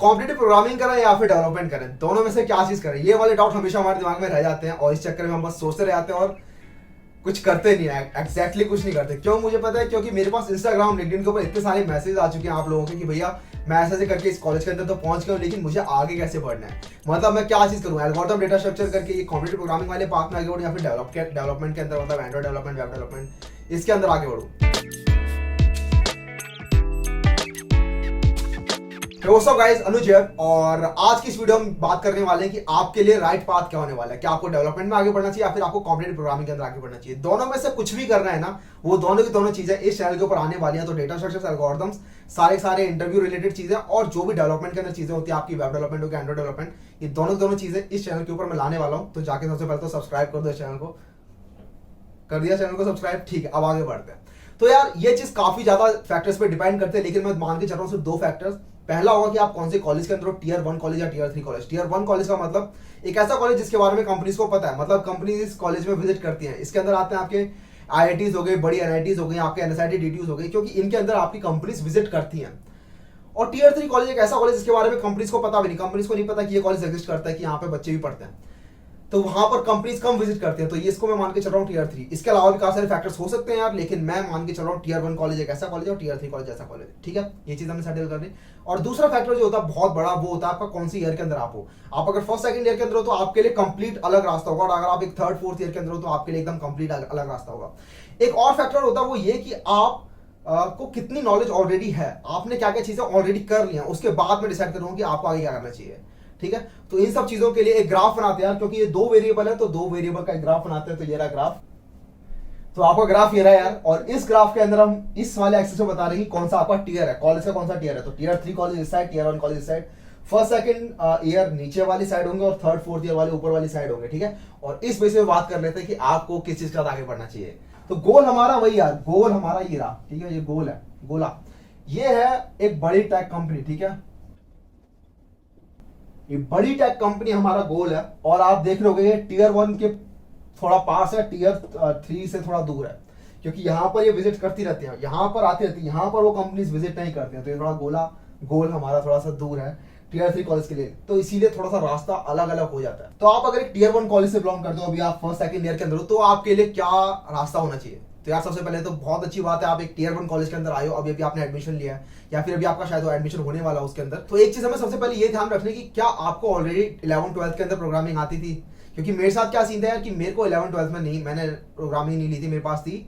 Competitive programming करें या फिर डेवलपमेंट करें, दोनों में से क्या चीज करें, ये वाले डाउट हमेशा हमारे दिमाग में रह जाते हैं और इस चक्कर में हम बस सोचते रह जाते हैं और कुछ करते नहीं है, एग्जैक्टली कुछ नहीं करते। क्यों मुझे पता है, क्योंकि मेरे पास इंस्टाग्राम लिंक्डइन के ऊपर इतने सारे मैसेज आ चुके हैं आप लोगों के कि भैया मैं ऐसे करके इस कॉलेज के अंदर तो पहुंच गया हूं, लेकिन मुझे आगे कैसे बढ़ना है, मतलब मैं क्या चीज करूं, एल्गोरिथम डेटा स्ट्रक्चर करके ये कॉम्पिटिटिव प्रोग्रामिंग वाले पार्ट में आगे बढ़ूं या फिर डेवलपमेंट के अंदर, मतलब एंड्रॉइड डेवलपमेंट, वेब डेवलपमेंट, इसके अंदर आगे बढ़ूं। दोस्तों गाइस, अनुज है और आज की इस वीडियो में बात करने वाले हैं कि आपके लिए राइट पाथ क्या होने वाला है। क्या आपको डेवलपमेंट में आगे बढ़ना चाहिए या फिर आपको कॉम्पिटिटिव प्रोग्रामिंग के अंदर आगे बढ़ना चाहिए। दोनों में से कुछ भी करना है ना, वो दोनों की दोनों चीजें इस चैनल के ऊपर आने वाली हैं। तो डेटा स्ट्रक्चर्स, एल्गोरिथम्स, सारे इंटरव्यू रिलेटेड चीजें और जो भी डेवलपमेंट के अंदर चीजें होती है, आपकी वेब डेवलपमेंट होगी, एंड्रॉइड डेवलपमेंट, ये दोनों चीजें इस चैनल के ऊपर मैं लाने वाला हूँ। तो जाके सबसे पहले तो सब्सक्राइब कर दो इस चैनल को। कर दिया चैनल को सब्सक्राइब, ठीक है, अब आगे बढ़ते हैं। तो यार ये चीज काफी ज्यादा फैक्टर्स पे डिपेंड करते हैं, लेकिन मैं मान के चल रहा हूँ सिर्फ 2 फैक्टर्स। पहला होगा कि आप कौन से कॉलेज के अंदर हो, टियर 1 कॉलेज या टियर 3 कॉलेज। टियर 1 कॉलेज का मतलब एक ऐसा कॉलेज जिसके बारे में कंपनीज को पता है, मतलब कंपनीज इस कॉलेज में विजिट करती हैं। इसके अंदर आते हैं आपके आईआईटीज हो गए, बड़ी एनआईटीज हो गई, आपके एनएसआईटी डीटीयूज हो गई, क्योंकि इनके अंदर आपकी कंपनीज विजिट करती हैं। और टियर 3 कॉलेज एक ऐसा कॉलेज जिसके बारे में कंपनीज को पता भी नहीं, कंपनीज को नहीं पता कि ये कॉलेज एग्जिस्ट करता है, कि यहाँ पे बच्चे भी पढ़ते हैं, तो वहां पर कंपनीज कम विजिट करते हैं। तो ये इसको मैं मान के चल रहा हूँ टियर 3। इसके अलावा भी काफी सारे फैक्टर्स हो सकते हैं यार, लेकिन मैं मान के चल रहा हूँ टियर 1 कॉलेज एक ऐसा कॉलेज है और टियर 3 कॉलेज ऐसा कॉलेज, ठीक है। ये चीज हमने सेटल करनी। और दूसरा फैक्टर जो होता है बहुत बड़ा, वो होता है आपका कौन सी ईयर के अंदर आप हो। आप अगर फर्स्ट सेकंड ईयर के अंदर हो तो आपके लिए कंप्लीट अलग रास्ता होगा, और अगर आप एक थर्ड फोर्थ ईयर के अंदर हो तो आपके लिए एकदम कंप्लीट अलग रास्ता होगा। एक और फैक्टर होता है वो ये कि आप को कितनी नॉलेज ऑलरेडी है, आपने क्या क्या चीजें ऑलरेडी कर ली हैं, उसके बाद में डिसाइड करूंगा कि आपको आगे क्या करना चाहिए, ठीक है। तो इन सब चीजों के लिए एक ग्राफ बनाते हैं यार, क्योंकि ये 2 वेरिएबल है तो 2 वेरिएबल का एक ग्राफ बनाते हैं। तो ये रहा ग्राफ, तो आपका ग्राफ ये रहा यार, और इस ग्राफ के अंदर हम इस वाले एक्सिस में बता रहे हैं कि कौन सा आपका टियर है, कॉलेज का कौन सा टियर है। तो टियर 3 कॉलेज इस साइड, टियर 1 कॉलेज इस साइड, फर्स्ट सेकंड ईयर नीचे वाली साइड होंगे और थर्ड फोर्थ ईयर वाले ऊपर वाली साइड होंगे, ठीक है। और इस बेस पे बात कर लेते हैं कि आपको किस चीज का आगे बढ़ना चाहिए। तो गोल हमारा वही यार, गोल हमारा ये रहा, ठीक है, ये गोल है, गोला ये है एक बड़ी टेक कंपनी, ठीक है, ये बड़ी टेक कंपनी हमारा गोल है। और आप देख रहे हो टियर 1 के थोड़ा पास है, टियर 3 से थोड़ा दूर है, क्योंकि यहां पर ये विजिट करती रहती है, यहां पर आती रहती है, यहां पर वो कंपनीज विजिट नहीं करती हैं। तो ये थोड़ा गोल हमारा थोड़ा सा दूर है टियर 3 कॉलेज के लिए, तो इसीलिए थोड़ा सा रास्ता अलग अलग हो जाता है। तो आप अगर एक टियर 1 कॉलेज से बिलोंग करते हो, अभी आप फर्स्ट सेकंड ईयर के अंदर हो, तो आपके लिए क्या रास्ता होना चाहिए। तो यार सबसे पहले तो बहुत अच्छी बात है, आप एक टियर 1 कॉलेज के अंदर आए हो, अभी आपने एडमिशन लिया है या फिर अभी आपका शायद एडमिशन होने वाला है उसके अंदर। तो एक चीज हमें सबसे पहले ये ध्यान रखने की, क्या आपको ऑलरेडी 11th-12th के अंदर प्रोग्रामिंग आती थी। क्योंकि मेरे साथ क्या सीन था यार कि मेरे को 11th-12th में नहीं, मैंने प्रोग्रामिंग नहीं ली थी, मेरे पास थी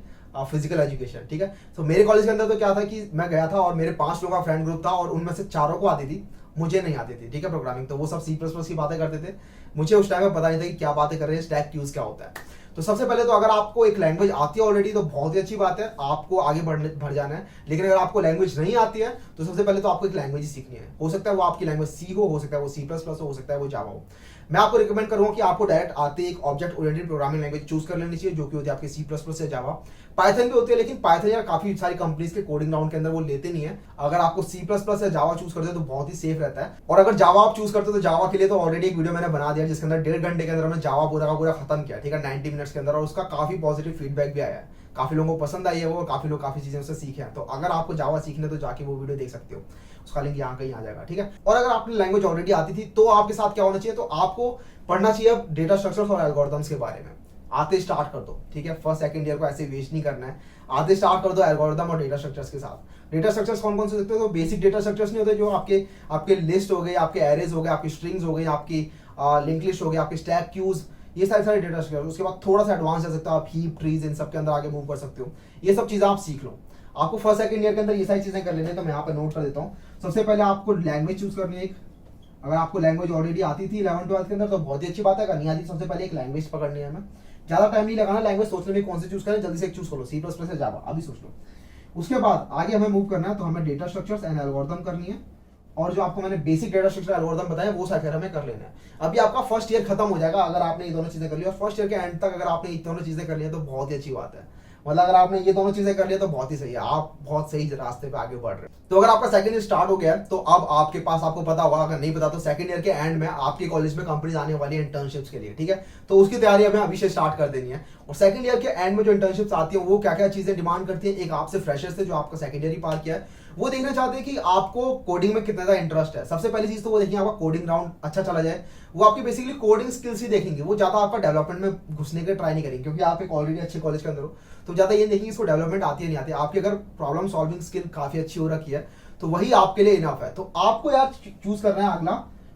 फिजिकल एजुकेशन, ठीक है। तो मेरे कॉलेज के अंदर तो क्या था कि मैं गया था और मेरे 5 लोगों का फ्रेंड ग्रुप था और उनमें से 4 को आती थी, मुझे नहीं आती थी, ठीक है, प्रोग्रामिंग। तो वो सब C++ की बातें करते थे, मुझे उस टाइम में पता नहीं था कि क्या बातें कर रहे हैं, स्टैक यूज क्या होता है। तो सबसे पहले तो अगर आपको एक लैंग्वेज आती है ऑलरेडी तो बहुत ही अच्छी बात है, आपको आगे बढ़ जाना है। लेकिन अगर आपको लैंग्वेज नहीं आती है तो सबसे पहले तो आपको एक लैंग्वेज ही सीखनी है। हो सकता है वो आपकी लैंग्वेज C हो सकता है वो C++ हो सकता है वो जावा हो। मैं आपको रिकमेंड करूंगा कि आपको डायरेक्ट आते एक object oriented programming language choose कर लेनी चाहिए, जो कि होती है आपकी C++ या जावा। पाइथन भी होती है, लेकिन पाइथन यार काफी सारी कंपनीज के कोडिंग राउंड के अंदर वो लेते नहीं है। अगर आपको C++ या जावा चूज करते हो तो बहुत ही सेफ रहता है। और अगर जावा आप चूज करते हो तो जावा के लिए तो ऑलरेडी एक वीडियो मैंने बना दिया, जिसके अंदर 1.5 घंटे के अंदर हमने जावा पूरा का पूरा खत्म किया, ठीक है, 90 मिनट्स के अंदर। और उसका काफी पॉजिटिव फीडबैक भी आया है, काफी लोगों को पसंद आई है वो, और काफी लोग काफी चीजें उससे सीखे हैं। तो अगर आपको जावा सीखने तो जाके वो वीडियो देख सकते हो, उसका लिंक यहाँ कहीं आ जाएगा, ठीक है। और अगर आपने लैंग्वेज ऑलरेडी आती थी तो आपके साथ क्या होना चाहिए, तो आपको पढ़ना चाहिए डेटा स्ट्रक्चर्स और एल्गोरिथम्स के बारे में। आते स्टार्ट कर दो, ठीक है, फर्स्ट सेकंड ईयर को ऐसे वेस्ट नहीं करना है, आते स्टार्ट कर दो एल्गोरिथम और डेटा स्ट्रक्चर्स के साथ। डेटा स्ट्रक्चर्स कौन कौन से सकते हो, तो बेसिक डेटा स्ट्रक्चर्स नहीं होते जो आपके लिस्ट हो गए, आपके एरेज हो गए, आपकी स्ट्रिंग्स हो गई, आपकी लिंक लिस्ट हो गई, आपकी स्टैक क्यूज, ये सारे डेटा स्ट्रक्चर। उसके बाद थोड़ा सा एडवांस जा सकते हो आप, हीप, ट्रीज, इन सब के अंदर आगे मूव कर सकते हो। ये सब चीजें आप सीख लो। आपको फर्स्ट सेकंड ईयर के अंदर ये सारी चीजें कर लेनी है, तो मैं यहाँ पे नोट कर देता हूँ। सबसे पहले आपको लैंग्वेज चूज करनी है एक। अगर आपको लैंग्वेज ऑलरेडी आती थी 11th-12th के अंदर तो बहुत ही अच्छी बात है, अगर नहीं आती सबसे पहले एक लैंग्वेज पकड़नी है हमें। ज्यादा टाइम नहीं लगाना लैंग्वेज सोचने में, कौन सी चूज करें, जल्दी से एक चूज करो, C++ या जावा, अभी सोच लो। उसके बाद आगे हमें मूव करना है, तो हमें डेटा स्ट्रक्चर्स एंड एल्गोरिथम करनी है। और जो आपको मैंने बेसिक डेटा स्ट्रक्चर एल्गोरिथम बताया वो सारे हमें कर लेना है। अभी आपका फर्स्ट ईयर खत्म हो जाएगा अगर आपने ये दोनों चीजें कर ली, और फर्स्ट ईयर के एंड तक अगर आपने ये दोनों चीजें कर ली तो बहुत ही अच्छी बात है। मतलब अगर आपने ये दोनों चीजें कर लिया तो बहुत ही सही है, आप बहुत सही रास्ते पे आगे बढ़ रहे हैं। तो अगर आपका सेकंड ईयर स्टार्ट हो गया है तो अब आपके पास, आपको पता होगा, अगर नहीं पता तो सेकंड ईयर के एंड में आपके कॉलेज में कंपनीज आने वाली है इंटर्नशिप्स के लिए, ठीक है। तो उसकी तैयारी हमें अभी से स्टार्ट कर देनी है। और सेकंड ईयर के एंड में जो इंटर्नशिप्स आती है वो क्या क्या चीजें डिमांड करती है, एक आपसे फ्रेशर से जो आपका सेकंड ईयर ही पार किया है वो देखना चाहते हैं कि आपको कोडिंग में कितना ज्यादा इंटरेस्ट है। सबसे पहली चीज तो वो देखेंगे आपका कोडिंग राउंड अच्छा चला जाए, वो आपकी बेसिकली कोडिंग स्किल्स ही देखेंगे, वो ज्यादा आपका डेवलपमेंट में घुसने के ट्राई नहीं करेंगे, क्योंकि आप एक ऑलरेडी अच्छे कॉलेज के अंदर हो तो ज्यादा ये देखेंगे इसको डेवलपमेंट आती है नहीं आती। आपकी अगर प्रॉब्लम सॉल्विंग स्किल काफी अच्छी हो रखी है तो वही आपके लिए इनफ है। तो आपको यार चूज करना है अगला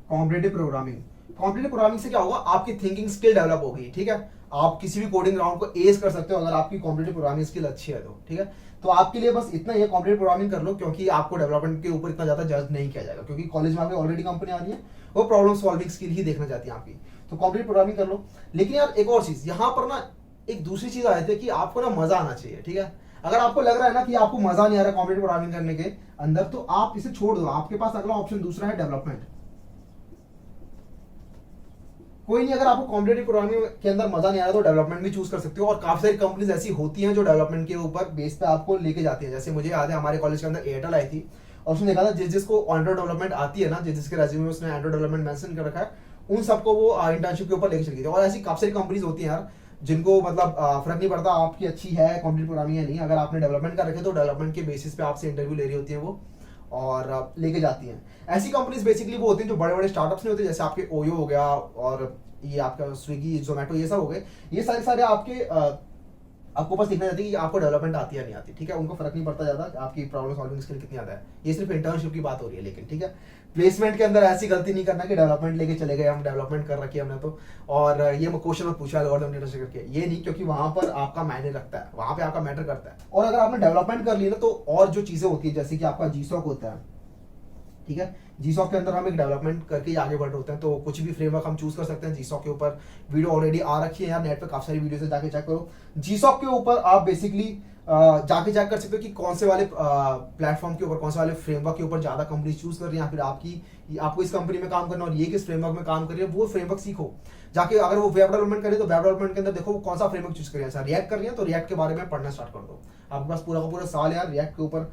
कॉम्पिटिटिव प्रोग्रामिंग। कॉम्पिटिटिव प्रोग्रामिंग से क्या होगा, आपकी थिंकिंग स्किल डेवलप होगी, ठीक है। आप किसी भी कोडिंग राउंड को एज कर सकते हो अगर आपकी कॉम्पिटिटिव प्रोग्रामिंग स्किल अच्छी है तो, ठीक है। तो आपके लिए बस इतना ही है, कॉम्पिटिटिव प्रोग्रामिंग कर लो, क्योंकि आपको डेवलपमेंट के ऊपर इतना ज्यादा जज नहीं किया जाएगा, क्योंकि कॉलेज में आपकी ऑलरेडी कंपनी आ रही है, वो प्रॉब्लम सॉल्विंग स्किल ही देखना चाहती है आपकी। तो कॉम्पिटिटिव प्रोग्रामिंग कर लो। लेकिन यार एक और चीज यहाँ पर ना, एक दूसरी चीज आ जाती है कि आपको ना मजा आना चाहिए, ठीक है। अगर आपको लग रहा है ना कि आपको मजा नहीं आ रहा कॉम्पिटिटिव प्रोग्रामिंग करने के अंदर, तो आप इसे छोड़ दो। आपके पास अगला ऑप्शन दूसरा है डेवलपमेंट। कोई नहीं, अगर आपको कॉम्पिटिटिव प्रोग्रामिंग के अंदर मजा नहीं आ रहा तो डेवलपमेंट भी चूज कर सकते हो। और काफी सारी कंपनीज ऐसी होती हैं जो डेवलपमेंट के ऊपर बेस पे आपको लेके जाती है। जैसे मुझे याद है हमारे कॉलेज के अंदर एयरटेल आई थी और उसने देखा था जिसको एंड्रॉइड डेवलपमेंट आती है ना, जिसके रेज्यूमे में उसने एंड्रॉइड डेवलपमेंट मेंशन कर रखा है, उन सबको वो इंटर्नशिप के ऊपर लेके चली गई थी। और ऐसी काफी सारी कंपनीज होती हैं यार जिनको मतलब फर्क नहीं पड़ता आपकी अच्छी है कॉम्पिटिटिव प्रोग्रामिंग या नहीं, अगर आपने डेवलपमेंट कर रखे तो डेवलपमेंट के बेसिस पे आपसे इंटरव्यू ले रही होती है वो और लेके जाती हैं। ऐसी कंपनीज बेसिकली वो होती हैं जो बड़े बड़े स्टार्टअप्स नहीं होते, जैसे आपके ओयो हो गया और ये आपका स्विगी जोमेटो ये सब हो गए। ये सारे सारे आपके आपको बस देखना चाहती है कि आपको डेवलपमेंट आती है या नहीं आती, ठीक है। उनको फर्क नहीं पड़ता ज्यादा आपकी प्रॉब्लम सॉल्विंग स्किल कितनी ज्यादा है, ये सिर्फ इंटर्नशिप की बात हो रही है। लेकिन ठीक है, प्लेसमेंट के अंदर ऐसी गलती नहीं करना कि डेवलपमेंट लेके चले गए, हम डेवलपमेंट कर रखी है हमने तो, और ये क्वेश्चन मत पूछा एल्गोरिथम डेटा करके, ये नहीं, क्योंकि वहां पर आपका मायने रखता है, वहां पे आपका मैटर करता है। और अगर आपने डेवलपमेंट कर ली ना तो और जो चीजें होती है जैसे कि आपका जीसॉक होता है, ठीक है। जीसॉक के अंदर हम एक डेवलपमेंट करके ही आगे बढ़ रहे होते हैं, तो कुछ भी फ्रेमवर्क हम चूज कर सकते हैं। जीसॉक के ऊपर वीडियो ऑलरेडी आ रखी है यार, नेट पे काफी सारी वीडियोस है, जाके चेक करो। जीसॉक के ऊपर आप बेसिकली जाके चेक कर सकते हो कि कौन से वाले प्लेटफॉर्म के ऊपर, कौन से वाले फ्रेमवर्क के ऊपर ज्यादा कंपनी चूज कर रही है, या फिर आपको इस कंपनी में काम करना और ये किस फ्रेमवर्क में काम कर रही है, वो फ्रेमवर्क सीखो जाके। अगर वो वेब डेवलपमेंट करे तो वेब डेवलपमेंट के अंदर देखो वो कौन सा फ्रेमवर्क चूज कर रही है। रिएक्ट कर रही है तो रिएक्ट के बारे में पढ़ना स्टार्ट कर दो। आपके पास पूरा का पूरा साल यार रिएक्ट के ऊपर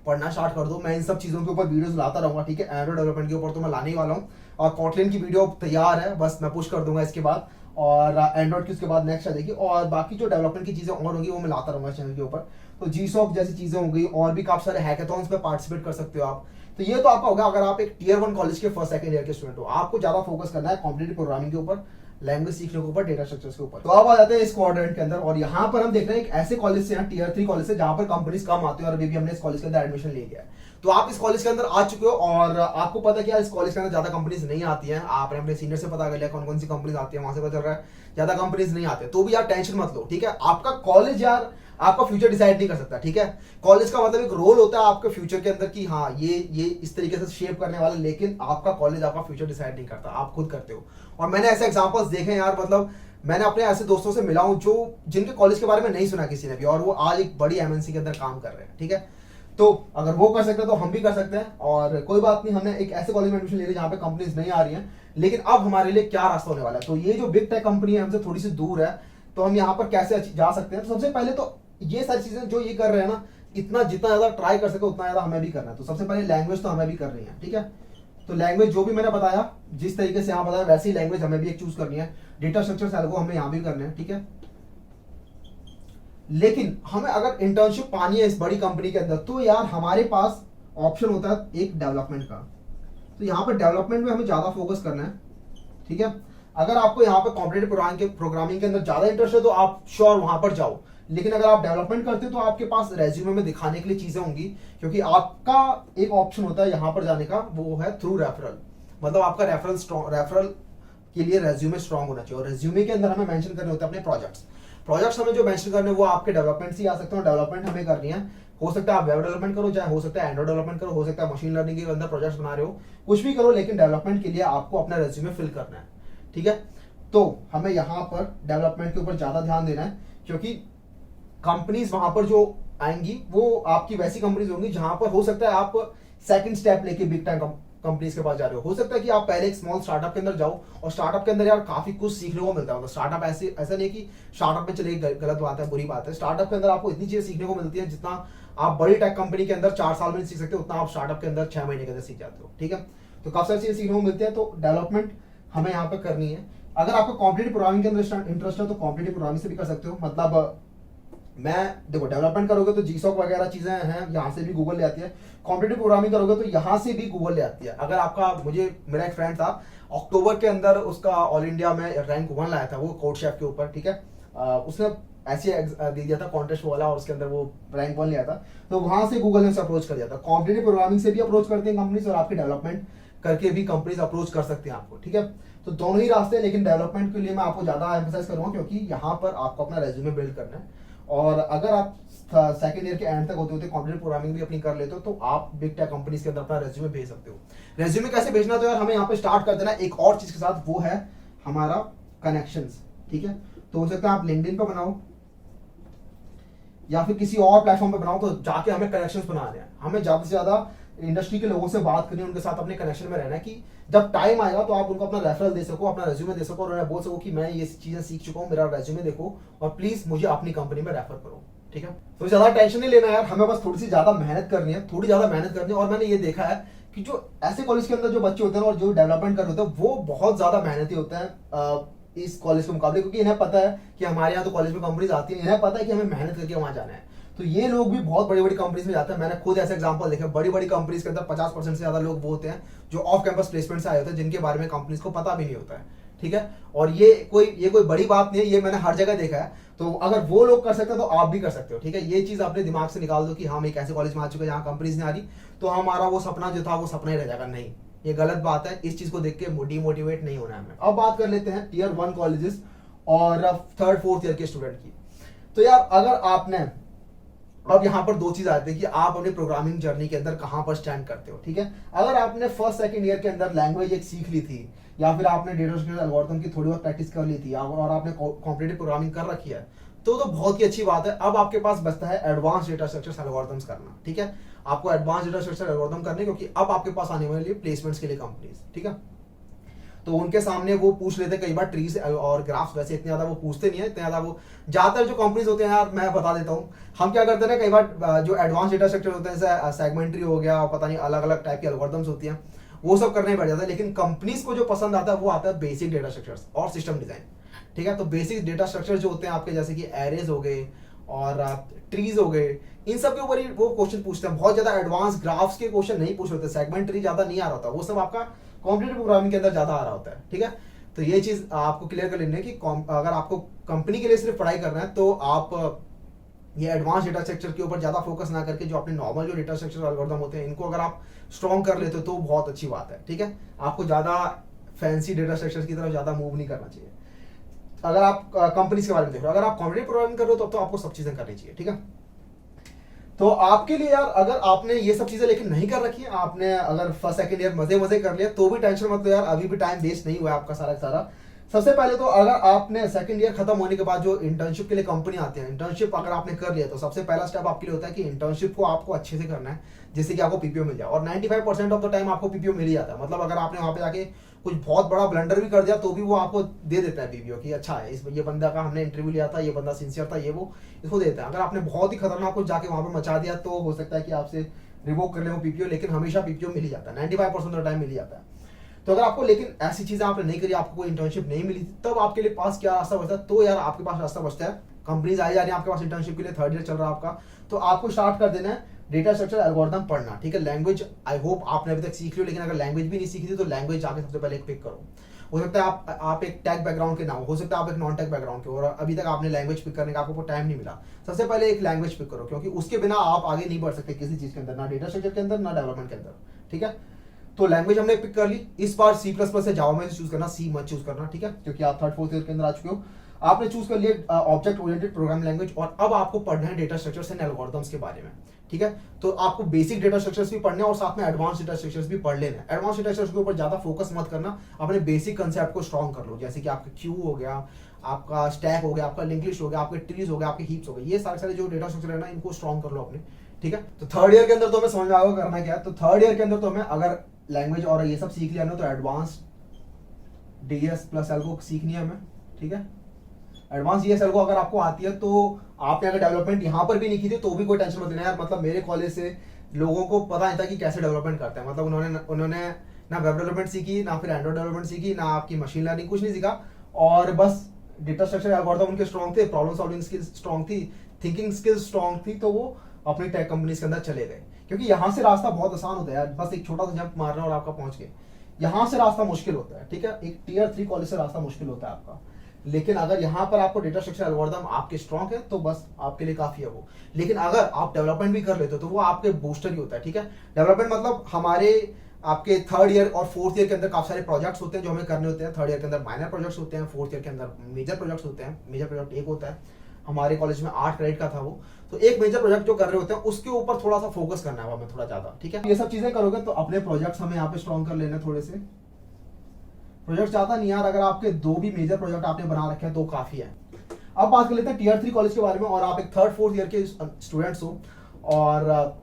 पढ़ना स्टार्ट कर दो। मैं इन सब चीजों के ऊपर वीडियोस लाता रहूंगा, ठीक है। एंड्रॉइड डेवलपमेंट के ऊपर तो मैं लाने ही वाला हूँ, और कॉटलिन की वीडियो तैयार है, बस मैं पुश कर दूंगा इसके बाद, और एंड्रॉइड की उसके बाद नेक्स्ट आ जाएगी, और बाकी जो डेवलपमेंट की चीजें और होंगी वो मैं लाता रहूंगा चैनल के ऊपर। तो जीसॉक जैसी चीजें हो गई, और भी काफी सारे हैकाथॉन्स में पार्टिसिपेट कर सकते हो आप। तो ये तो आपका होगा अगर आप एक टियर 1 कॉलेज के फर्स्ट सेकंड ईयर के स्टूडेंट हो। आपको ज्यादा फोकस करना है कॉम्पिटिटिव प्रोग्रामिंग के ऊपर, लैंग्वेज सीखने के ऊपर, डेटा स्ट्रक्चर्स के ऊपर। तो अब आ जाते हैं इस क्वाड्रेंट के अंदर, और यहाँ पर हम देख रहे हैं एक ऐसे कॉलेज से, टियर 3 कॉलेज से, जहां पर कंपनीज कम आती है, और अभी भी हमने इस कॉलेज के अंदर एडमिशन ले लिया है। तो आप इस कॉलेज के अंदर आ चुके हो और आपको पता क्या, इस कॉलेज के अंदर ज्यादा कंपनीज नहीं आती हैं। आपने अपने सीनियर से पता कर लिया कौन कौन सी कंपनीज आती है, वहां से पता चल रहा है ज्यादा कंपनीज नहीं आते। तो भी यार टेंशन मत लो, ठीक है। आपका कॉलेज यार आपका फ्यूचर डिसाइड नहीं कर सकता, ठीक है। कॉलेज का मतलब एक रोल होता है आपके फ्यूचर के अंदर कि हाँ ये इस तरीके से शेप करने वाला, लेकिन आपका कॉलेज आपका फ्यूचर डिसाइड नहीं करता, आप खुद करते हो। और मैंने ऐसे एग्जांपल्स देखे यार, मतलब मैंने अपने ऐसे दोस्तों से मिला हूं जो जिनके कॉलेज के बारे में नहीं सुना किसी ने भी, और वो आज एक बड़ी एमएनसी के अंदर काम कर रहे हैं, ठीक है। तो अगर वो कर सकते हैं तो हम भी कर सकते हैं, और कोई बात नहीं, हमने एक ऐसे कॉलेज में एडमिशन ले लिया जहाँ पे कंपनीज नहीं आ रही हैं। लेकिन अब हमारे लिए क्या रास्ता होने वाला है, तो ये जो बिग टेक कंपनी है हमसे थोड़ी सी दूर है, तो हम यहाँ पर कैसे जा सकते हैं। तो सबसे पहले तो ये सारी चीजें जो ये कर रहे हैं ना, इतना जितना ज्यादा ट्राई कर सके उतना ज्यादा हमें भी करना है। तो सबसे पहले लैंग्वेज तो हमें भी कर रही है, ठीक है। तो लैंग्वेज जो भी मैंने बताया, जिस तरीके से यहाँ बताया वैसी ही लैंग्वेज हमें भी एक चूज करनी है। डेटा स्ट्रक्चर एल्गो हमने यहाँ भी करने हैं, ठीक है। लेकिन हमें अगर इंटर्नशिप पानी है इस बड़ी कंपनी के अंदर, तो यार हमारे पास ऑप्शन होता है एक डेवलपमेंट का। तो यहाँ पर डेवलपमेंट में हमें ज्यादा फोकस करना है, ठीक है। अगर आपको यहाँ पर कॉम्पिटिटिव प्रोग्रामिंग के अंदर ज्यादा इंटरेस्ट है तो आप श्योर वहां पर जाओ। लेकिन अगर आप डेवलपमेंट करते हो तो आपके पास रेज्यूमे में दिखाने के लिए चीजें होंगी, क्योंकि आपका एक ऑप्शन होता है यहाँ पर जाने का, वो है थ्रू रेफरल। मतलब आपका रेफरल के लिए रेज्यूमे स्ट्रांग होना चाहिए, और रेज्यूमे के अंदर हमें मेंशन करने होते हैं अपने प्रोजेक्ट्स हमें जो मेंशन करने वो आपके डेवलपमेंट से आ सकते हैं। डेवलपमेंट हमें करनी है, हो सकता है आप वेब डेवलपमेंट करो, चाहे हो सकता है एंड्रॉइड डेवलपमेंट करो, हो सकता है मशीन लर्निंग के अंदर प्रोजेक्ट्स बना रहे हो, कुछ भी करो, लेकिन डेवलपमेंट के लिए आपको अपना रेज्यूमे फिल करना है, ठीक है। तो हमें यहाँ पर डेवलपमेंट के ऊपर ज्यादा ध्यान देना है, क्योंकि कंपनीज वहां पर जो आएंगी वो आपकी वैसी कंपनीज होंगी जहां पर हो सकता है आप सेकंड स्टेप लेके बिग टाइम कंपनीज के पास जा रहे हो सकता है कि आप पहले एक स्मॉल स्टार्टअप के अंदर जाओ, और स्टार्टअप के अंदर यार काफी कुछ सीखने को मिलता है। मतलब स्टार्टअप ऐसा नहीं है कि स्टार्टअप में चले गलत बात है, बुरी बात है। स्टार्टअप के अंदर आपको इतनी चीजें सीखने को मिलती है जितना आप बड़ी टेक कंपनी के अंदर 4 साल में नहीं सीख सकते, उतना आप स्टार्टअप के अंदर 6 महीने के अंदर सीख जाते हो। ठीक है, तो काफी सारी चीजें सीखने को मिलती है। तो डेवलपमेंट हमें यहाँ पे करनी है। अगर आपको कॉम्पिटिटिव प्रोग्रामिंग के अंदर इंटरेस्ट है तो कॉम्पिटिटिव प्रोग्रामिंग से भी कर सकते हो। मतलब मैं देखो, डेवलपमेंट करोगे तो जीसॉक वगैरह चीजें हैं, यहाँ से भी गूगल ले आती है। कॉम्पिटिटिव प्रोग्रामिंग करोगे तो यहाँ से भी गूगल ले आती है। अगर आपका, मेरा एक फ्रेंड था, अक्टूबर के अंदर उसका ऑल इंडिया में रैंक 1 लाया था वो कोड शेफ के ऊपर। ठीक है, उसने ऐसे दे दिया था कॉन्टेस्ट वाला, और उसके अंदर वो रैंक 1 लिया था। तो वहां से गूगल ने उसे अप्रोच कर दिया था। कॉम्पिटिटिव प्रोग्रामिंग से भी अप्रोच करते हैं कंपनीज, और आपकी डेवलपमेंट करके भी कंपनीज अप्रोच कर सकते हैं आपको। ठीक है, तो दोनों ही रास्ते हैं, लेकिन डेवलपमेंट के लिए मैं आपको ज्यादा एम्फसाइज करूंगा, क्योंकि यहाँ पर आपको अपना रेज्यूमे बिल्ड करना है। और अगर आप सेकंड ईयर के एंड तक होते होते कॉम्पिटिटिव प्रोग्रामिंग भी अपनी कर लेते हो, तो आप बिग टेक कंपनीज के अंदर अपना रेज्यूमे भेज सकते हो। रेज्यूमे कैसे भेजना, तो यार हमें यहाँ पे स्टार्ट कर देना एक और चीज के साथ, वो है हमारा कनेक्शंस। ठीक है, तो हो सकता है आप लिंक्डइन पे बनाओ या फिर किसी और प्लेटफॉर्म पे बनाओ, तो जाके हमें कनेक्शंस बनाने हैं। हमें ज्यादा से ज्यादा इंडस्ट्री के लोगों से बात करनी है, उनके साथ अपने कनेक्शन में रहना है, कि जब टाइम आएगा तो आप उनको अपना रेफरल दे सको, अपना रेज्यूमे दे सको, और उन्हें बोल सको कि मैं ये चीजें सीख चुका हूँ, मेरा रेज्यूमे देखो और प्लीज मुझे अपनी कंपनी में रेफर करो। ठीक है, तो ज्यादा टेंशन नहीं लेना यार, हमें बस थोड़ी सी ज्यादा मेहनत करनी है, थोड़ी ज्यादा मेहनत करनी है। और मैंने ये देखा है कि जो ऐसे कॉलेज के अंदर जो बच्चे होते हैं और जो डेवलपमेंट कर रहे होते हैं, वो बहुत ज्यादा मेहनती होते हैं इस कॉलेज के मुकाबले, क्योंकि इन्हें पता है कि हमारे यहाँ तो कॉलेज में कंपनीज आती है, इन्हें पता है कि हमें मेहनत करके वहां जाना है। तो ये लोग भी बहुत बड़ी बड़ी कंपनीज में जाते हैं। मैंने खुद ऐसे एग्जांपल देखे, बड़ी बड़ी कंपनीज के अंदर 50% से ज्यादा लोग वो होते हैं जो ऑफ कैंपस प्लेसमेंट से आए होते हैं, जिनके बारे में कंपनीज को पता भी नहीं होता है। ठीक है, और ये कोई बड़ी बात नहीं है, ये मैंने हर जगह देखा है। तो अगर वो लोग कर सकते हैं तो आप भी कर सकते हो। ठीक है, ये चीज अपने दिमाग से निकाल दो कि हम एक ऐसे कॉलेज में आ चुके हैं जहाँ कंपनीज नहीं आ रही, तो हमारा वो सपना जो था वो सपना ही रह जाएगा। नहीं, ये गलत बात है। इस चीज को देख के डिमोटिवेट नहीं होना है हमें। अब बात कर लेते हैं टीयर 1 कॉलेजेस और 3rd 4th ईयर के स्टूडेंट की। तो यार अगर आपने, अब यहाँ पर 2 चीज आती है कि आप अपनी प्रोग्रामिंग जर्नी के अंदर कहां पर स्टैंड करते हो। ठीक है, अगर आपने फर्स्ट सेकंड ईयर के अंदर लैंग्वेज एक सीख ली थी, या फिर आपने डेटा स्ट्रक्चर एल्गोरिथम की थोड़ी बहुत प्रैक्टिस कर ली थी, और आपने कॉम्पिटिटिव प्रोग्रामिंग कर रखी है, तो बहुत ही अच्छी बात है। अब आपके पास बचता है एडवांस डेटा स्ट्रक्चर एल्गोरिथम्स करना। ठीक है, आपको एडवांस डेटा स्ट्रक्चर एल्गोरिथम करने, क्योंकि अब आपके पास आने वाले प्लेसमेंट्स के लिए कंपनीज। ठीक है, तो उनके सामने वो पूछ लेते हैं कई बार ट्रीज और ग्राफ्स, वैसे इतने ज्यादा वो पूछते नहीं है, इतने ज्यादा वो ज्यादातर जो कंपनीज होते हैं यार, मैं बता देता हूँ, हम क्या करते हैं ना, कई बार जो एडवांस डेटा स्ट्रक्चर होते हैं जैसे सेगमेंट्री हो गया, और पता नहीं अलग अलग टाइप की एल्गोरिथम्स होती हैं, वो सब करने बैठ जाता है। लेकिन कंपनीज को जो पसंद आता है वो आता है बेसिक डेटा स्ट्रक्चर्स और सिस्टम डिजाइन। ठीक है, तो बेसिक डेटा स्ट्रक्चर जो होते हैं आपके, जैसे कि एरेज हो गए और ट्रीज हो गए, इन सब के ऊपर ही वो क्वेश्चन पूछते हैं। बहुत ज्यादा एडवांस ग्राफ्स के क्वेश्चन नहीं पूछ रहे होते, सेगमेंट्री ज्यादा नहीं आ रहा होता, वो सब आपका कॉम्पिटिटिव प्रोग्रामिंग के अंदर ज्यादा आ रहा होता है। ठीक है, तो ये चीज आपको क्लियर कर लेनी है कि अगर आपको कंपनी के लिए सिर्फ पढ़ाई करना है, तो आप ये एडवांस डेटा स्ट्रक्चर के ऊपर ज्यादा फोकस ना करके जो अपने नॉर्मल जो डेटा स्ट्रक्चर एल्गोरिथम होते हैं, इनको अगर आप स्ट्रॉन्ग कर लेते हो तो बहुत अच्छी बात है। ठीक है, आपको ज्यादा फैंसी डेटा स्ट्रक्चर की तरफ ज्यादा मूव नहीं करना चाहिए। अगर आप कंपनीज के बारे में देख रहे हो, अगर आप कॉम्पिटिटिव प्रोग्रामिंग कर रहे हो तो आपको सब चीजें करनी चाहिए। ठीक है, तो आपके लिए यार, अगर आपने ये सब चीजें लेकिन नहीं कर रखी है, आपने अगर फर्स्ट सेकंड ईयर मजे कर लिया, तो भी टेंशन मत लो यार, अभी भी टाइम वेस्ट नहीं हुआ आपका सारा का सारा। सबसे पहले तो अगर आपने सेकंड ईयर खत्म होने के बाद जो इंटर्नशिप के लिए कंपनी आती है, इंटर्नशिप अगर आपने कर लिया, तो सबसे पहला स्टेप आपके लिए होता है कि इंटर्नशिप को आपको अच्छे से करना है, जिससे कि आपको पीपीओ मिल जाए। और 95% ऑफ द टाइम आपको पीपीओ मिल ही जाता है। मतलब अगर आपने वहां पे जाके कुछ बहुत बड़ा ब्लंडर भी कर दिया, तो भी वो आपको दे देता है पीपीओ कि अच्छा है, ये बंदा का हमने इंटरव्यू लिया था, ये बंदा सिंसियर था, ये वो इसको देता है। अगर आपने बहुत ही खतरनाक कुछ जाके वहां पे मचा दिया, तो हो सकता है कि आपसे रिवोक कर ले वो पीपीओ, लेकिन हमेशा पीपीओ मिल ही जाता है, 95% ऑफ द टाइम मिल ही जाता है। तो अगर आपको, लेकिन ऐसी चीजें आपने नहीं करी, आपको कोई इंटर्नशिप नहीं मिली, तब आपके लिए पास क्या रास्ता बचता है? तो यार आपके पास रास्ता बचता है, कंपनीज आई जा रही है आपके पास इंटर्नशिप के लिए, 3rd ईयर चल रहा है आपका, तो आपको स्टार्ट कर देना है डेटा स्ट्रक्चर एल्गोरिथम पढ़ना। ठीक है, लैंग्वेज आई होप आपने अभी तक सीख ली हो, लेकिन अगर लैंग्वेज भी नहीं सीखी थी तो लैंग्वेज जाके सबसे पहले एक पिक करो। हो सकता है आप एक टैग बैकग्राउंड के ना हो सकता है आप एक नॉन टैग बैकग्राउंड के, और अभी तक आपने लैंग्वेज पिक करने का आपको टाइम नहीं मिला। सबसे पहले एक लैंग्वेज पिक करो, क्योंकि उसके बिना आप आगे नहीं बढ़ सकते किसी चीज के अंदर, ना डेटा स्ट्रक्चर के अंदर, ना डेवलपमेंट के अंदर। ठीक है, तो लैंग्वेज हमने पिक कर ली। इस बार C++ से जावा में से चूज करना, सी मत चूज करना। ठीक है, क्योंकि आप 3rd 4th ईयर के अंदर आ चुके हो। आपने चूज कर लिया ऑब्जेक्ट ओरिएंटेड प्रोग्रामिंग लैंग्वेज, और अब आपको पढ़ना है डेटा स्ट्रक्चर्स एंड एल्गोरिथम्स के बारे में। ठीक है, तो आपको बेसिक डेटा स्ट्रक्चर्स भी पढ़ने और साथ में एडवांस डेटा स्ट्रक्चर्स भी पढ़ लेना है। एडवांस डेटा स्ट्रक्चर के ऊपर ज्यादा फोकस मत करना, अपने बेसिक कंसेप्ट को स्ट्रॉन्ग कर लो, जैसे कि आपका क्यू हो गया, आपका स्टैक हो गया, आपका लिंक लिस्ट हो गया, आपके ट्रीज हो गया, आपके हीप्स हो गए, ये सारे जो डेटा स्ट्रक्चर है ना, इनको स्ट्रॉन्ग कर लो अपने। ठीक है, तो 3rd ईयर के अंदर तो हमें समझ में आएगा करना क्या है। तो 3rd ईयर के अंदर तो हमें अगर लैंग्वेज और ये सब सीख लिया ना, तो एडवांस डीएस प्लस एल को सीखनी है हमें, ठीक है। एडवांस डीएस एल को अगर आपको आती है तो आपने अगर डेवलपमेंट यहाँ पर भी नहीं की थी तो भी कोई टेंशन मत लेना यार। मतलब मेरे कॉलेज से लोगों को पता नहीं था कि कैसे डेवलपमेंट करते हैं। मतलब उन्होंने ना वेब डेवलपमेंट सीखी, ना फिर एंड्रॉइड डेवलपमेंट सीखी, ना आपकी मशीन लर्निंग, कुछ नहीं सीखा। और बस डेटा स्ट्रक्चर एल्गोरिथम उनके स्ट्रॉन्ग थे, प्रॉब्लम सॉल्विंग स्किल्स स्ट्रॉन्ग थी, थिंकिंग स्किल्स स्ट्रॉन्ग थी, तो वो अपनी टेक कंपनीज के अंदर चले गए। क्योंकि यहाँ से रास्ता बहुत आसान होता है यार, बस एक छोटा सा जंप मारना और आपका पहुंच गए। यहाँ से रास्ता मुश्किल होता है, ठीक है। एक टीयर 3 कॉलेज से रास्ता मुश्किल होता है आपका। लेकिन अगर यहाँ पर आपको डेटा स्ट्रक्चर एल्गोरिथम आपके स्ट्रॉन्ग है तो बस आपके लिए काफी है वो। लेकिन अगर आप डेवलपमेंट भी कर लेते हो तो वो आपके बूस्टर ही होता है, ठीक है। डेवलपमेंट मतलब हमारे आपके थर्ड ईयर और फोर्थ ईयर के अंदर काफी सारे प्रोजेक्ट्स होते हैं जो हमें करने होते हैं। थर्ड ईयर के अंदर माइनर प्रोजेक्ट्स होते हैं, फोर्थ ईयर के अंदर मेजर प्रोजेक्ट्स होते हैं। मेजर प्रोजेक्ट एक होता है, हमारे कॉलेज में 8 क्रेडिट का था वो, तो एक मेजर प्रोजेक्ट जो कर रहे होते हैं उसके ऊपर थोड़ा सा फोकस करना है हमें थोड़ा ज्यादा, ठीक है। ये सब चीजें करोगे तो अपने प्रोजेक्ट्स हमें यहाँ पे स्ट्रॉन्ग कर लेने थोड़े से। प्रोजेक्ट चाहता नहीं यार, अगर आपके 2 भी मेजर प्रोजेक्ट आपने बना रखे हैं तो काफी है। अब बात कर लेते हैं टीयर 3 कॉलेज के बारे में। और आप एक थर्ड फोर्थ ईयर के स्टूडेंट्स हो और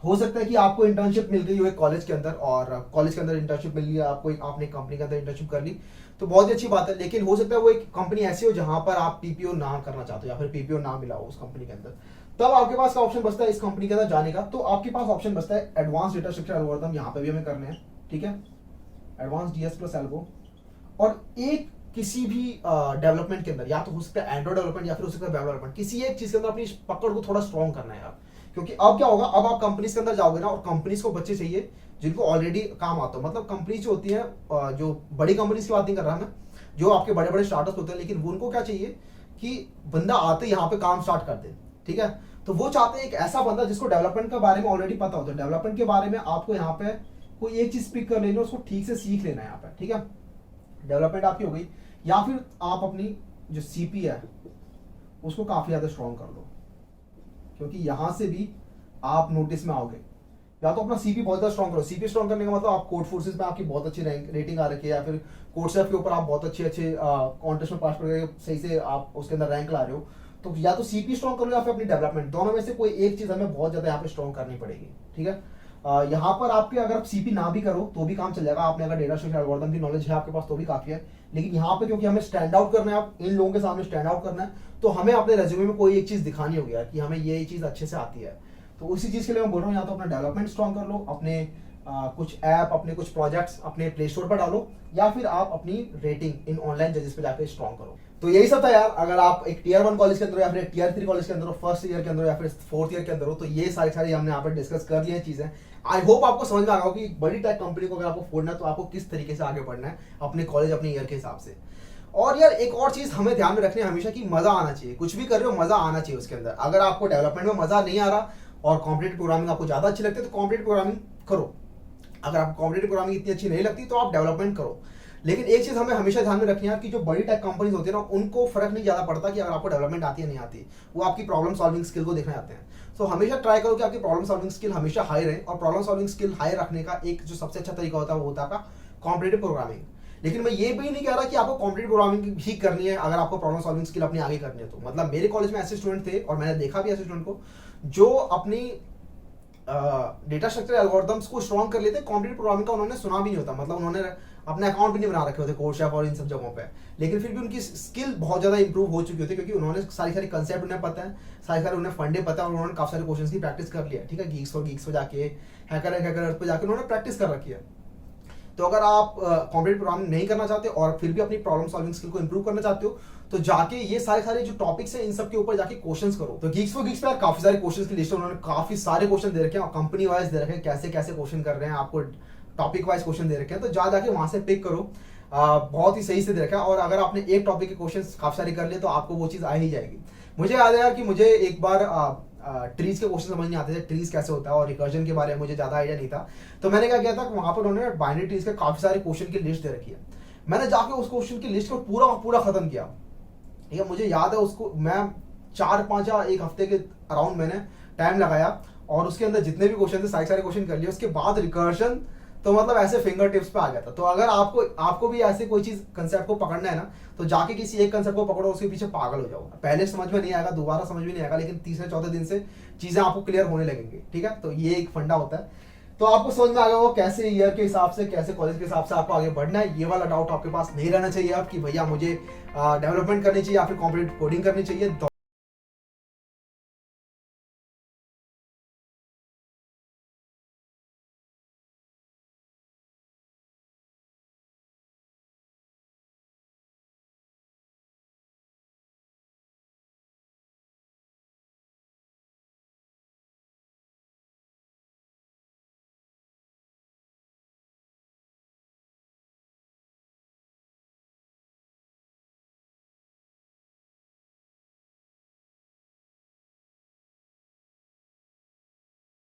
हो सकता है कि आपको इंटर्नशिप मिल गई हो एक कॉलेज के अंदर, और कॉलेज के अंदर इंटर्नशिप मिल गई आपको, आपने एक कंपनी के अंदर इंटर्नशिप कर ली तो बहुत ही अच्छी बात है। लेकिन हो सकता है वो एक कंपनी ऐसी हो जहां पर आप पीपीओ ना करना चाहते हो या फिर पीपीओ ना मिला हो उस कंपनी के अंदर, तब आपके पास का ऑप्शन बचता है इस कंपनी के अंदर जाने का। तो आपके पास ऑप्शन बचता है एडवांस डेटा स्ट्रक्चर एल्गोरिथम, यहाँ पे भी हमें करने हैं, ठीक है। एडवांस डीएस प्लस एल्गो, और एक किसी भी डेवलपमेंट के अंदर, या तो हो सकता है एंड्रॉइड डेवलपमेंट या फिर हो सकता है वेब डेवलपमेंट, किसी एक चीज के अंदर अपनी पकड़ को थोड़ा स्ट्रॉन्ग करना है यार। क्योंकि अब क्या होगा, अब आप कंपनीज के अंदर जाओगे ना, और कंपनीज को बच्चे चाहिए जिनको ऑलरेडी काम आता हो। मतलब कंपनीज जो होती है, जो बड़ी कंपनीज की बात नहीं कर रहा मैं, जो आपके बड़े बड़े स्टार्टअप होते हैं, लेकिन उनको क्या चाहिए कि बंदा आते यहाँ पे काम स्टार्ट कर दे, ठीक है। तो वो चाहते हैं एक ऐसा बंदा जिसको डेवलपमेंट के बारे में ऑलरेडी पता होता है। डेवलपमेंट के बारे में आपको यहाँ पे कोई एक चीज पिक कर लेनी है, उसको ठीक से सीख लेना है यहाँ पे, ठीक है। डेवलपमेंट आपकी हो गई, या फिर आप अपनी जो सीपी है उसको काफी ज्यादा स्ट्रॉन्ग कर लो, क्योंकि यहां से भी आप नोटिस में आओगे। या तो अपना सीपी बहुत ज्यादा स्ट्रॉन्ग करो। सीपी स्ट्रॉन्ग करने का मतलब आप कोड फोर्सेस में आपकी बहुत अच्छी रेटिंग आ रखी है, या फिर कोडसेफ के ऊपर आप बहुत अच्छे कॉन्टेस्ट में पास करके सही से आप उसके अंदर रैंक ला रहे हो, तो या तो सीपी स्ट्रॉन्ग कर लो या फिर अपनी डेवलपमेंट, दोनों में से कोई एक चीज हमें बहुत ज्यादा यहाँ पे स्ट्रॉन्ग करनी पड़ेगी, ठीक है। यहाँ पर आपके अगर आप सीपी ना भी करो तो भी काम चल जाएगा। आपने अगर डेटा स्ट्रक्चर एल्गोरिथम की नॉलेज है आपके पास तो भी काफी है। लेकिन यहाँ पे क्योंकि हमें स्टैंड आउट करना है, आप इन लोगों के सामने स्टैंड आउट करना है, तो हमें अपने रेज्यूमे में कोई एक चीज दिखानी होगी यार कि हमें ये चीज अच्छे से आती है। तो उसी चीज के लिए मैं बोल रहा हूँ, या तो अपना डेवलपमेंट स्ट्रॉन्ग कर लो, अपने कुछ ऐप, अपने कुछ प्रोजेक्ट्स अपने प्ले स्टोर पर डालो, या फिर आप अपनी रेटिंग इन ऑनलाइन जजेस पे जाकर स्ट्रॉन्ग करो। तो यही सब था यार। अगर आप एक टीयर 1 कॉलेज के अंदर या फिर एक टीयर 3 कॉलेज के अंदर हो, फर्स्ट ईयर के अंदर या फिर फोर्थ ईयर के अंदर हो, तो ये सारी हमने यहाँ पर डिस्कस कर ली है चीजें। आई होप आपको समझ में आ गया कि बड़ी टेक कंपनी को अगर आपको फोड़ना है तो आपको किस तरीके से आगे बढ़ना है अपने कॉलेज अपने ईयर के हिसाब से। और यार एक और चीज हमें ध्यान में रखनी है हमेशा कि मजा आना चाहिए। कुछ भी कर रहे हो मजा आना चाहिए उसके अंदर। अगर आपको डेवलपमेंट में मजा नहीं आ रहा और कॉम्पिटिटिव प्रोग्रामिंग आपको ज्यादा अच्छी लगती है तो कॉम्पिटिटिव प्रोग्रामिंग करो। अगर आपको कॉम्पिटिटिव प्रोग्रामिंग इतनी अच्छी नहीं लगती तो आप डेवलपमेंट करो। लेकिन एक चीज हमें हमेशा ध्यान में रखनी है कि जो बड़ी टेक कंपनीज होती है ना, उनको फर्क नहीं ज्यादा पड़ता कि अगर आपको डेवलपमेंट आती है नहीं आती, वो आपकी प्रॉब्लम सॉल्विंग स्किल को देखना चाहते हैं। तो हमेशा ट्राई करो कि आपकी प्रॉब्लम सॉल्विंग स्किल हमेशा हाई रहे। और प्रॉब्लम सॉल्विंग स्किल हाई रखने का एक जो सबसे अच्छा तरीका होता है वो होता है कॉम्पिटिटिव प्रोग्रामिंग। लेकिन मैं ये भी नहीं कह रहा कि आपको कॉम्पिटिटिव प्रोग्रामिंग ही करनी है अगर आपको प्रॉब्लम सॉल्विंग स्किल अपनी आगे करनी है तो। मतलब मेरे कॉलेज में ऐसे स्टूडेंट थे और मैंने देखा भी ऐसे स्टूडेंट को जो अपनी डेटा स्ट्रक्चर एल्गोरिथम्स को स्ट्रॉन्ग कर लेते। कॉम्पिटिटिव प्रोग्रामिंग का उन्होंने सुना भी नहीं होता, मतलब उन्होंने अपने अकाउंट भी नहीं बना रखे होते कोडशेफ और इन सब जगहों पे, लेकिन फिर भी उनकी स्किल बहुत ज्यादा इंप्रूव हो चुकी होती है क्योंकि उन्होंने सारी कंसेप्ट उन्हें पता है, सारे उन्हें फंडे पता है और उन्होंने काफी सारे क्वेश्चंस की प्रैक्टिस कर लिया। ठीक है, गीक्स पे जाके हैकर पे जाके उन्होंने प्रैक्टिस कर रखी है। तो अगर आप कॉम्पिटिटिव प्रोग्रामिंग नहीं करना चाहते और फिर भी अपनी प्रॉब्लम सॉल्विंग स्किल को इंप्रूव करना चाहते हो तो जाके ये सारे जो टॉपिक्स हैं इन सब के ऊपर जाके क्वेश्चंस करो। तो गीक्स पे काफी सारे क्वेश्चंस की लिस्ट है, उन्होंने काफी सारे क्वेश्चन दे रखे हैं और कंपनी वाइज दे रखे हैं कैसे कैसे क्वेश्चन कर रहे हैं, आपको टॉपिक वाइज क्वेश्चन दे रखे हैं। तो जाके वहां से पिक करो, बहुत ही सही से दे रखा है। और अगर आपने एक टॉपिक के क्वेश्चन काफी सारे कर लिए तो आपको वो चीज आ ही जाएगी। मुझे याद है यार कि मुझे एक बार ट्रीज के क्वेश्चन समझ नहीं आते थे, ट्रीज कैसे होता है और रिकर्जन के बारे में मुझे ज्यादा आइडिया नहीं था। तो मैंने क्या किया था, वहां पर उन्होंने बाइनरी ट्रीज के काफी सारे क्वेश्चन की लिस्ट दे रखी है। मैंने जाके उस क्वेश्चन की लिस्ट को पूरा खत्म किया। ठीक है, मुझे याद है उसको मैं 4-5 या एक हफ्ते के अराउंड मैंने टाइम लगाया और उसके अंदर जितने भी क्वेश्चन थे सारे क्वेश्चन कर लिए। उसके बाद रिकर्जन तो मतलब ऐसे फिंगर टिप्स पे आ गया था। तो अगर आपको भी ऐसे कोई चीज कंसेप्ट को पकड़ना है ना तो जाके किसी एक कंसेप्ट को पकड़ो, उसके पीछे पागल हो जाओ। पहले समझ में नहीं आएगा, दोबारा समझ में नहीं आएगा, लेकिन तीसरे चौथे दिन से चीजें आपको क्लियर होने लगेंगी। ठीक है, तो ये एक फंडा होता है। तो आपको समझ में आ गया होगा कैसे ईयर के हिसाब से, कैसे कॉलेज के हिसाब से आपको आगे बढ़ना है। ये वाला डाउट आपके पास नहीं रहना चाहिए अब कि भैया मुझे डेवलपमेंट करनी चाहिए या फिर कॉम्पिटिटिव कोडिंग करनी चाहिए।